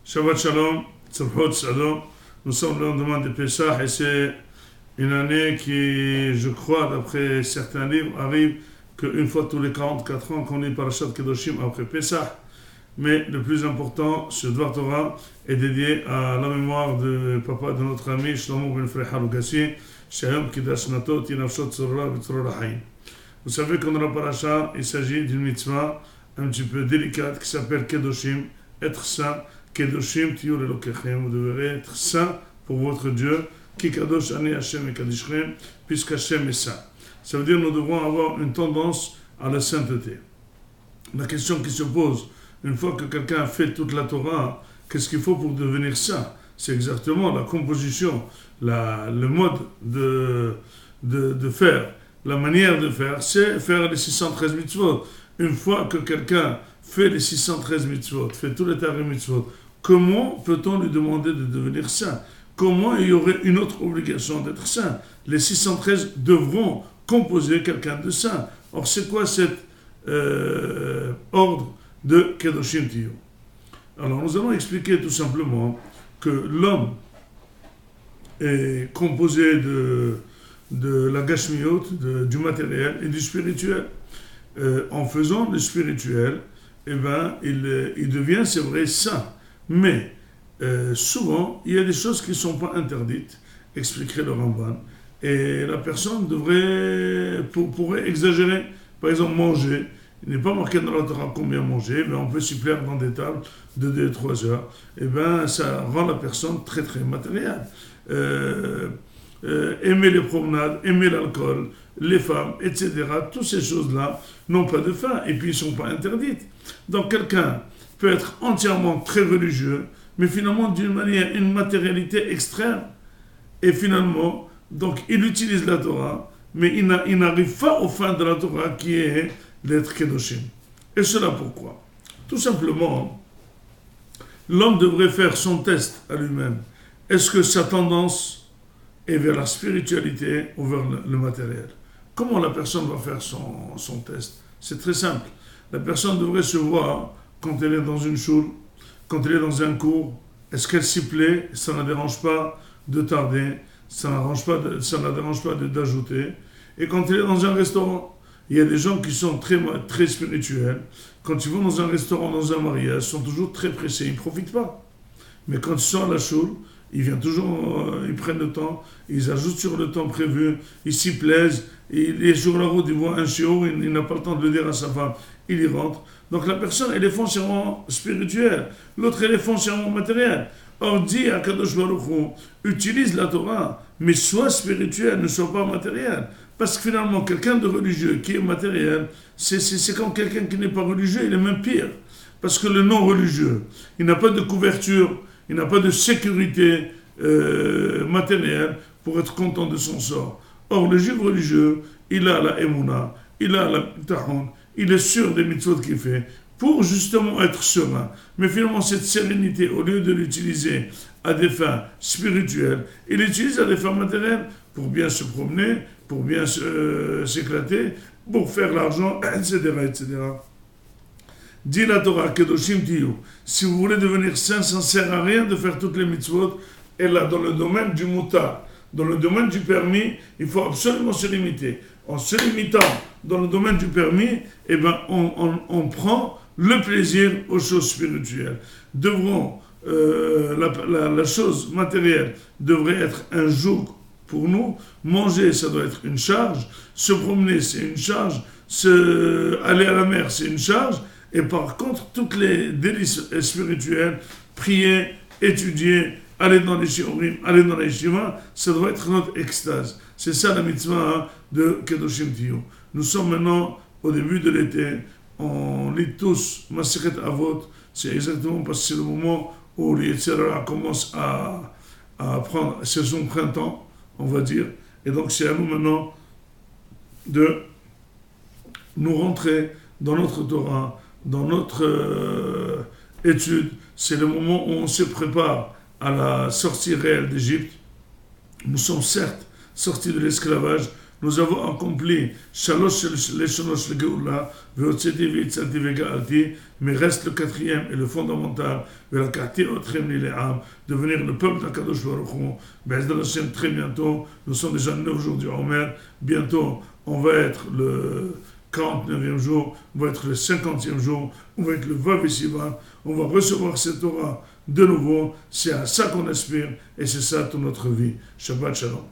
Shabbat Shalom, Tzorchot Shalom. Nous sommes le lendemain de Pessah et c'est une année qui, je crois, d'après certains livres, arrive qu'une fois tous les 44 ans qu'on lit Parashat Kedoshim après Pessah. Mais le plus important, ce Dvar Torah est dédié à la mémoire de papa de notre ami Shlomo Ben Frei Halugassi, Shayom Kidash Natot, Tinafshot Tzorah V'Tzorah Haim. Vous savez qu'en la paracha, il s'agit d'une mitzvah un petit peu délicate qui s'appelle Kedoshim, être saint. Kedoshim tiyur elokechem, vous devrez être saint pour votre Dieu. Ki kadosh ani Hashem et kadishrem, puisqu'Hashem est saint. Ça veut dire que nous devrons avoir une tendance à la sainteté. La question qui se pose, une fois que quelqu'un a fait toute la Torah, qu'est-ce qu'il faut pour devenir saint? C'est exactement la composition, le mode de faire. La manière de faire, c'est faire les 613 mitzvot. Une fois que quelqu'un fait les 613 mitzvot, fait tous les tarés mitzvot, comment peut-on lui demander de devenir saint? Comment il y aurait une autre obligation d'être saint? Les 613 devront composer quelqu'un de saint. Or, c'est quoi cet ordre de Kedoshim Tiyu? Alors, nous allons expliquer tout simplement que l'homme est composé de la gashmiot, du matériel et du spirituel. En faisant le spirituel, eh ben, il devient, c'est vrai, saint. Mais souvent, il y a des choses qui ne sont pas interdites, expliquerait le Ramban, et la personne pourrait exagérer. Par exemple, manger. Il n'est pas marqué dans la Torah combien manger, mais on peut s'y plaire dans des tables de 2 à 3 heures. Eh bien, ça rend la personne très, très matérielle. Aimer les promenades, aimer l'alcool, les femmes, etc. Toutes ces choses-là n'ont pas de fin et puis ils ne sont pas interdites. Donc quelqu'un peut être entièrement très religieux, mais finalement d'une manière, une matérialité extrême. Et finalement, donc il utilise la Torah, mais il n'arrive pas au fin de la Torah qui est d'être Kedoshim. Et cela pourquoi? Tout simplement, l'homme devrait faire son test à lui-même. Est-ce que sa tendance est vers la spiritualité ou vers le matériel? Comment la personne va faire son test? C'est très simple. La personne devrait se voir quand elle est dans une choule, quand elle est dans un cours. Est-ce qu'elle s'y plaît? Ça ne la dérange pas de tarder, ça ne la dérange pas d'ajouter. Et quand elle est dans un restaurant, il y a des gens qui sont très, très spirituels. Quand ils vont dans un restaurant, dans un mariage, ils sont toujours très pressés, ils ne profitent pas. Mais quand ils sont à la choule, ils viennent toujours, ils prennent le temps, ils ajoutent sur le temps prévu, ils s'y plaisent, il est sur la route, il voit un chiot, il n'a pas le temps de le dire à sa femme, il y rentre. Donc la personne, elle est foncièrement spirituelle, l'autre, elle est foncièrement matérielle. Or, dit à Kadosh Baruch Hu, utilise la Torah, mais sois spirituel, ne sois pas matériel. Parce que finalement, quelqu'un de religieux qui est matériel, c'est comme quelqu'un qui n'est pas religieux, il est même pire. Parce que le non-religieux, il n'a pas de couverture, il n'a pas de sécurité matérielle pour être content de son sort. Or, le juif religieux, il a la émouna, il a la tahon, il est sûr des mitzvot qu'il fait pour justement être serein. Mais finalement, cette sérénité, au lieu de l'utiliser à des fins spirituelles, il l'utilise à des fins matérielles pour bien se promener, pour bien s'éclater, pour faire l'argent, etc., etc. Dit la Torah, Kedoshim Tiyu. Si vous voulez devenir saint, ça ne sert à rien de faire toutes les mitzvot. Et là, dans le domaine du mutar, dans le domaine du permis, il faut absolument se limiter. En se limitant dans le domaine du permis, eh ben, on prend le plaisir aux choses spirituelles. La chose matérielle devrait être un joug pour nous. Manger, ça doit être une charge. Se promener, c'est une charge. Aller à la mer, c'est une charge. Et par contre, toutes les délices spirituelles, prier, étudier, aller dans les shiurim, aller dans les yeshivas, ça doit être notre extase. C'est ça la mitzvah de Kedoshim Tiyu. Nous sommes maintenant au début de l'été. On lit tous Masechet Avot. C'est exactement parce que c'est le moment où les Yetzer Hara commence à prendre, c'est son printemps, on va dire. Et donc c'est à nous maintenant de nous rentrer dans notre Torah, dans notre étude. C'est le moment où on se prépare à la sortie réelle d'Égypte. Nous sommes certes sortis de l'esclavage, nous avons accompli Shalosh Leshonosh le Geoula, Veotseti Veitzati Vegaalti, mais reste le quatrième et le fondamental, Velakati Otrem Lileam, devenir le peuple d'Akadosh Baruch Hu. Be'ezdrat Hashem, très bientôt, nous sommes déjà 9 jours du Omer, bientôt on va être le 49e jour, on va être le 50e jour, on va être le Vav et Sivan, on va recevoir cette Torah de nouveau, c'est à ça qu'on aspire et c'est ça toute notre vie. Shabbat Shalom.